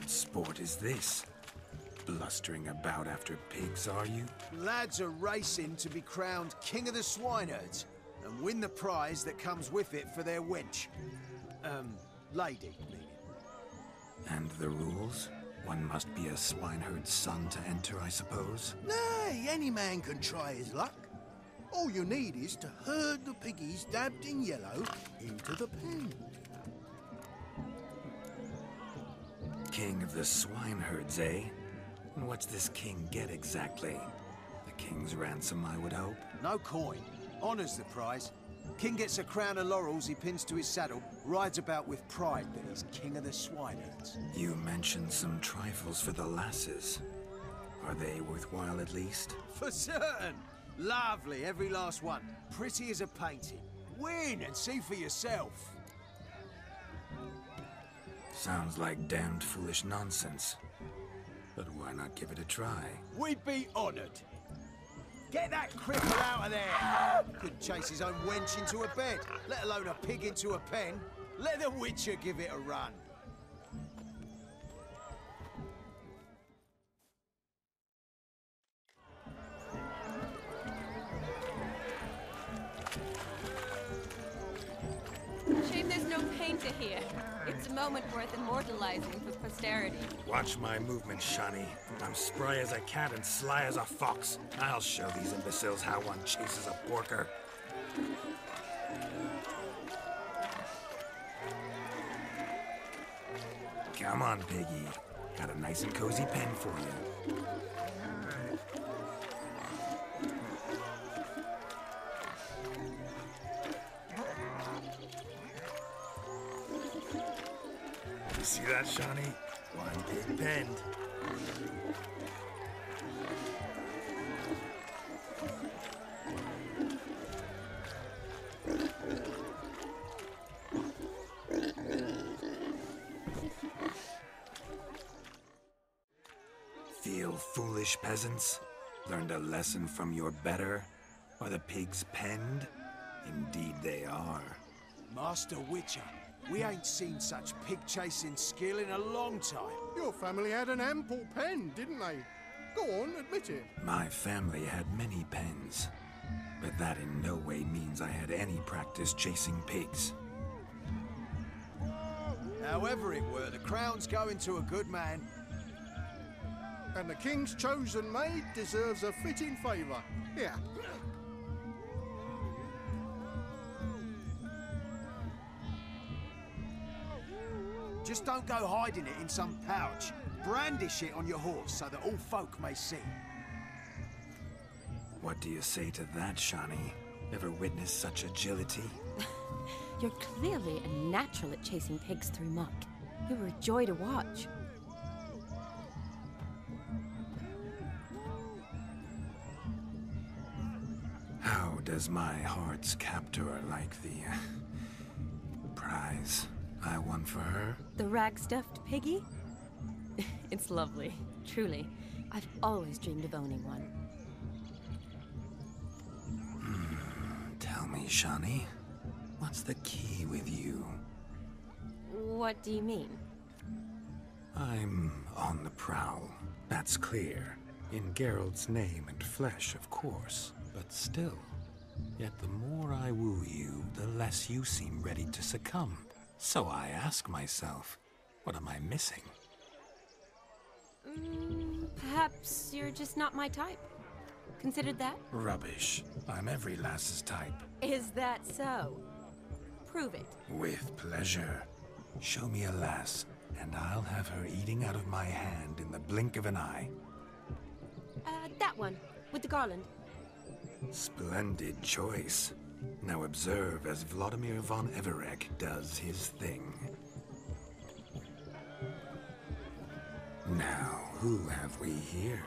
What sport is this? Blustering about after pigs, are you? Lads are racing to be crowned King of the Swineherds and win the prize that comes with it for their wench. Lady, meaning. And the rules? One must be a swineherd's son to enter, I suppose? Nay, any man can try his luck. All you need is to herd the piggies dabbed in yellow into the pen. King of the swineherds, eh? And what's this king get exactly? The king's ransom, I would hope? No coin. Honours the prize. King gets a crown of laurels he pins to his saddle, rides about with pride that he's king of the swineherds. You mentioned some trifles for the lasses. Are they worthwhile at least? For certain! Lovely, every last one. Pretty as a painting. Win and see for yourself. Sounds like damned foolish nonsense. But why not give it a try? We'd be honoured. Get that cripple out of there! Couldn't chase his own wench into a bed, let alone a pig into a pen. Let the Witcher give it a run. Shame there's no painter here. It's a moment worth immortalizing for posterity. Watch my movement, Shani. I'm spry as a cat and sly as a fox. I'll show these imbeciles how one chases a porker. Come on, piggy. Got a nice and cozy pen for you. You see that, Shani? One big bend. Feel foolish, peasants? Learned a lesson from your better? Are the pigs penned? Indeed they are. Master Witcher, we ain't seen such pig-chasing skill in a long time. Your family had an ample pen, didn't they? Go on, admit it. My family had many pens, but that in no way means I had any practice chasing pigs. However it were, the crown's going to a good man. And the king's chosen maid deserves a fitting favour. Here. Just don't go hiding it in some pouch. Brandish it on your horse so that all folk may see. What do you say to that, Shani? Ever witnessed such agility? You're clearly a natural at chasing pigs through muck. You were a joy to watch. How does my heart's captor like the prize I won for her? The rag-stuffed piggy? It's lovely, truly. I've always dreamed of owning one. Tell me, Shani, what's the key with you? What do you mean? I'm on the prowl, that's clear. In Geralt's name and flesh, of course. But still, yet the more I woo you, the less you seem ready to succumb. So I ask myself, what am I missing? Perhaps you're just not my type. Considered that? Rubbish. I'm every lass's type. Is that so? Prove it. With pleasure. Show me a lass, and I'll have her eating out of my hand in the blink of an eye. That one, with the garland. Splendid choice. Now observe as Vlodimir von Everec does his thing. Now, who have we here?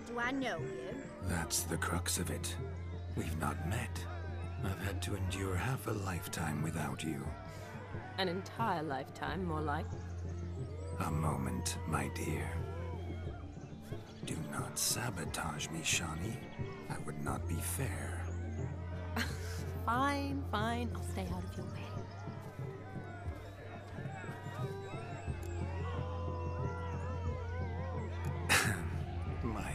Do I know you? That's the crux of it. We've not met. I've had to endure half a lifetime without you. An entire lifetime, more like. A moment, my dear. Do not sabotage me, Shani. That would not be fair. Fine, fine. I'll stay out of your way.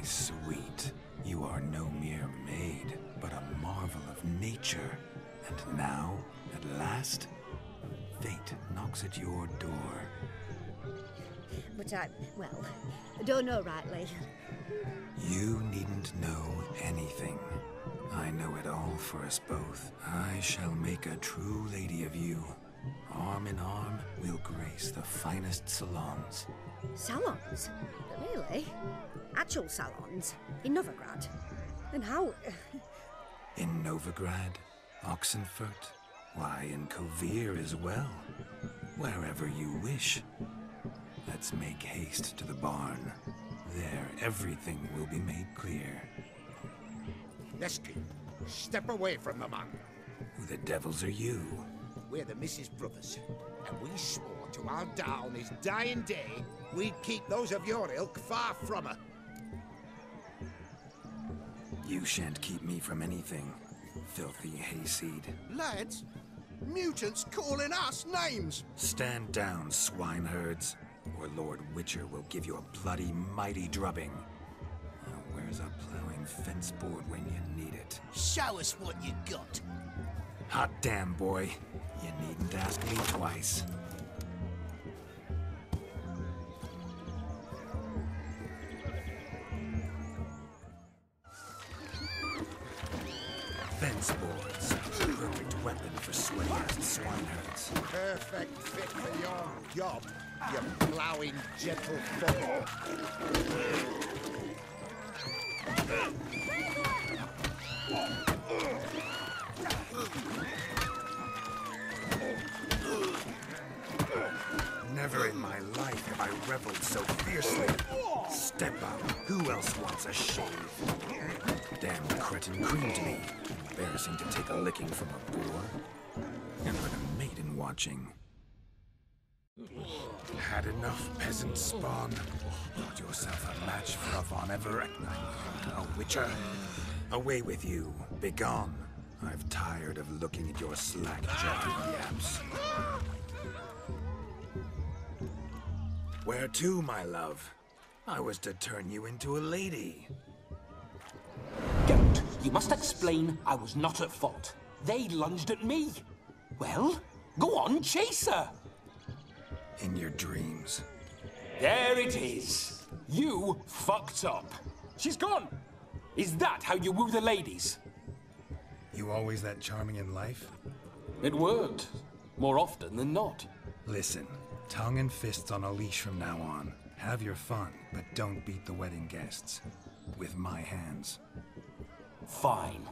sweet, you are no mere maid, but a marvel of nature. And now, at last, fate knocks at your door. But well, I don't know rightly. You needn't know anything. I know it all for us both. I shall make a true lady of you. Arm in arm, we'll grace the finest salons. Salons? Really? Actual salons? In Novigrad? And how... In Novigrad, Oxenfurt, why, in Kovir as well. Wherever you wish. Let's make haste to the barn. There, everything will be made clear. Lesky, step away from the man. Who the devils are you? We're the Mrs. Brothers, and we swore to our da on his dying day we'd keep those of your ilk far from her. You shan't keep me from anything, filthy hayseed. Lads, mutants calling us names. Stand down, swineherds, or Lord Witcher will give you a bloody mighty drubbing. Now, where's a plowing fence board when you need it? Show us what you got. Hot damn, boy. You needn't ask me twice. Fence boards. Perfect weapon for sweaty-ass swineherds. Perfect fit for your job, you ploughing gentlefolk. Never in my life have I reveled so fiercely. Step up. Who else wants a shave? Damn cretin creamed me. Embarrassing to take a licking from a boar. And with a maiden watching. Had enough, peasant spawn. Got yourself a match for a von Everec. A witcher. Away with you. Begone. I've tired of looking at your slack-jawed yaps. Where to, my love? I was to turn you into a lady. Geralt, you must explain I was not at fault. They lunged at me. Well, go on, chase her. In your dreams. There it is. You fucked up. She's gone. Is that how you woo the ladies? You always that charming in life? It worked. More often than not. Listen, tongue and fists on a leash from now on. Have your fun, but don't beat the wedding guests. With my hands. Fine.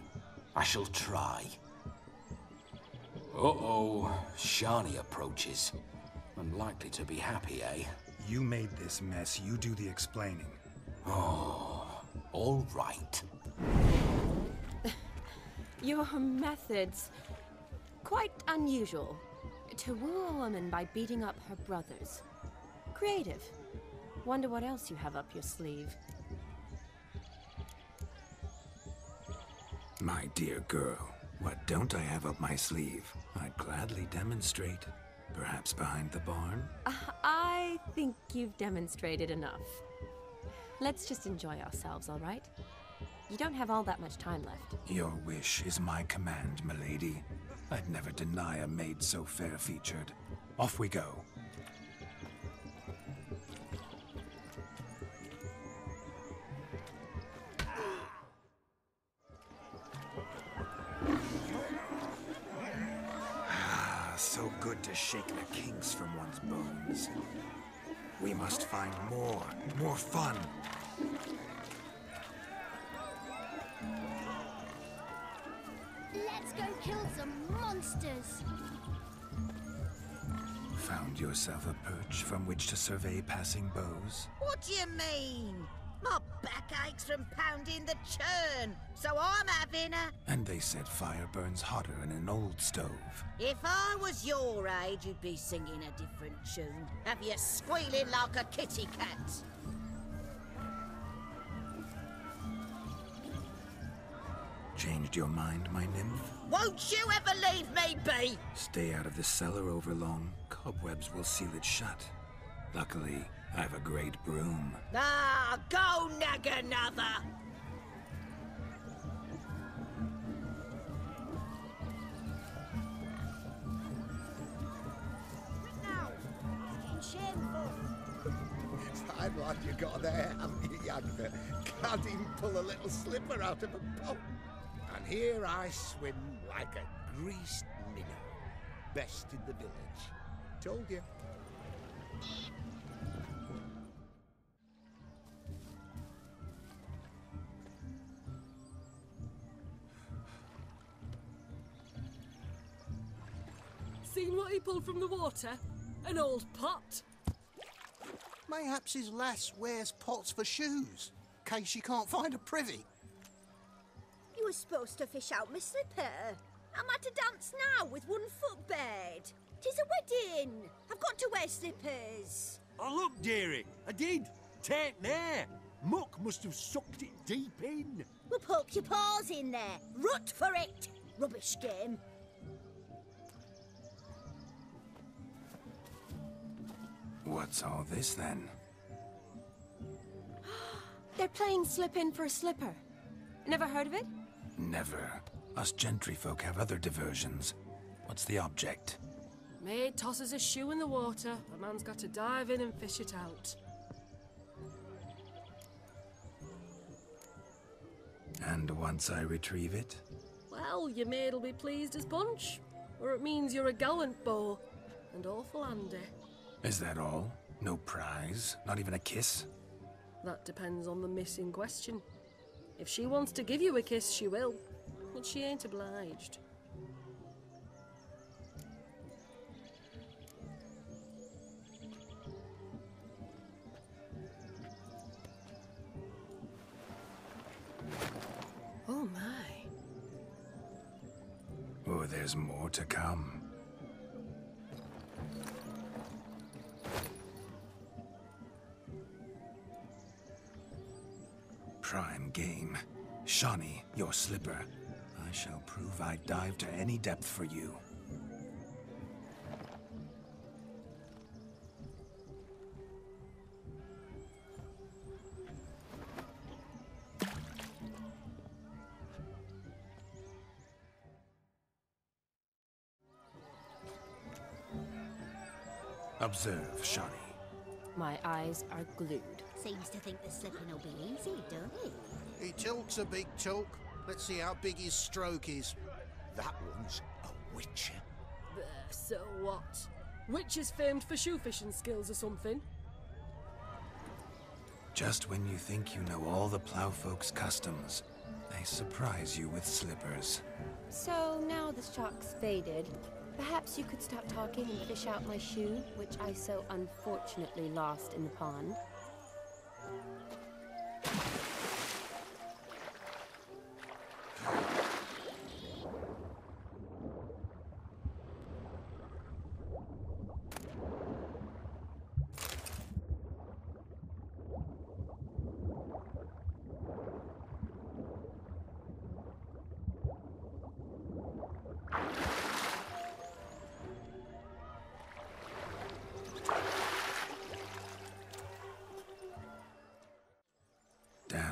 I shall try. Uh-oh. Shani approaches. Unlikely to be happy, eh? You made this mess. You do the explaining. Oh, all right. Your methods... quite unusual. To woo a woman by beating up her brothers. Creative. Wonder what else you have up your sleeve. My dear girl, what don't I have up my sleeve? I'd gladly demonstrate. Perhaps behind the barn? I think you've demonstrated enough. Let's just enjoy ourselves, all right? You don't have all that much time left. Your wish is my command, milady. I'd never deny a maid so fair-featured. Off we go. So good to shake the kinks from one's bones. We must find more fun. Let's go kill some monsters. Found yourself a perch from which to survey passing beaux? What do you mean? My back aches from pounding the churn, so I'm having a... And they said fire burns hotter in an old stove. If I was your age, you'd be singing a different tune. Have you squealing like a kitty cat? Changed your mind, my nymph? Won't you ever leave me be? Stay out of the cellar over long. Cobwebs will seal it shut. Luckily, I've a great broom. Ah, go nag another! Now, it's getting shameful. Fine lad you got there, haven't you, Yagda? Can't even pull a little slipper out of a pump. And here I swim like a greased minnow. Best in the village. Told you. Seen what he pulled from the water? An old pot. Mayhaps his lass wears pots for shoes, case she can't find a privy. You were supposed to fish out my slipper. I'm at a dance now with 1 foot bared. 'Tis a wedding. I've got to wear slippers. Oh, look, dearie. I did. Tain't there. Muck must have sucked it deep in. Well, poke your paws in there. Rut for it. Rubbish game. What's all this then? They're playing slip in for a slipper. Never heard of it? Never. Us gentry folk have other diversions. What's the object? Maid tosses a shoe in the water. A man's got to dive in and fish it out. And once I retrieve it? Well, your maid'll be pleased as punch. Or it means you're a gallant beau. And awful handy. Is that all? No prize? Not even a kiss? That depends on the miss in question. If she wants to give you a kiss, she will. But she ain't obliged. Oh my. Oh, there's more to come. Prime game. Shani, your slipper. I shall prove I dive to any depth for you. Observe, Shani. My eyes are glued. Seems to think the slipping will be easy, don't he? He tilts a big talk. Let's see how big his stroke is. That one's a witcher. There, so what? Witch is famed for shoe fishing skills or something. Just when you think you know all the plowfolk's customs, they surprise you with slippers. So now the shock's faded. Perhaps you could stop talking and fish out my shoe, which I so unfortunately lost in the pond.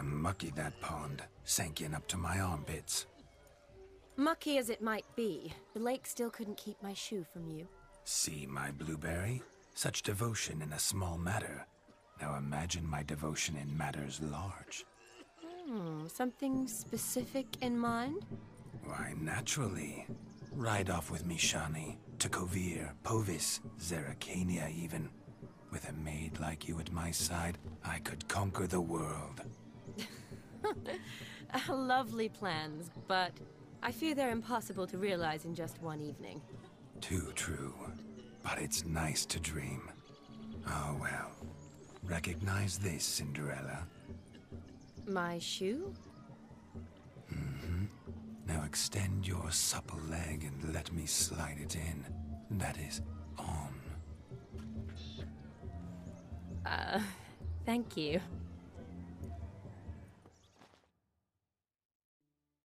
Mucky, that pond. Sank in up to my armpits. Mucky as it might be, the lake still couldn't keep my shoe from you. See my blueberry? Such devotion in a small matter. Now imagine my devotion in matters large. Something specific in mind? Why, naturally. Ride off with me, Shani. To Kovir, Povis, Zeracania even. With a maid like you at my side, I could conquer the world. Lovely plans, but I fear they're impossible to realize in just one evening. Too true. But it's nice to dream. Oh well. Recognize this, Cinderella? My shoe? Mm-hmm. Now extend your supple leg and let me slide it in. That is, on. Thank you.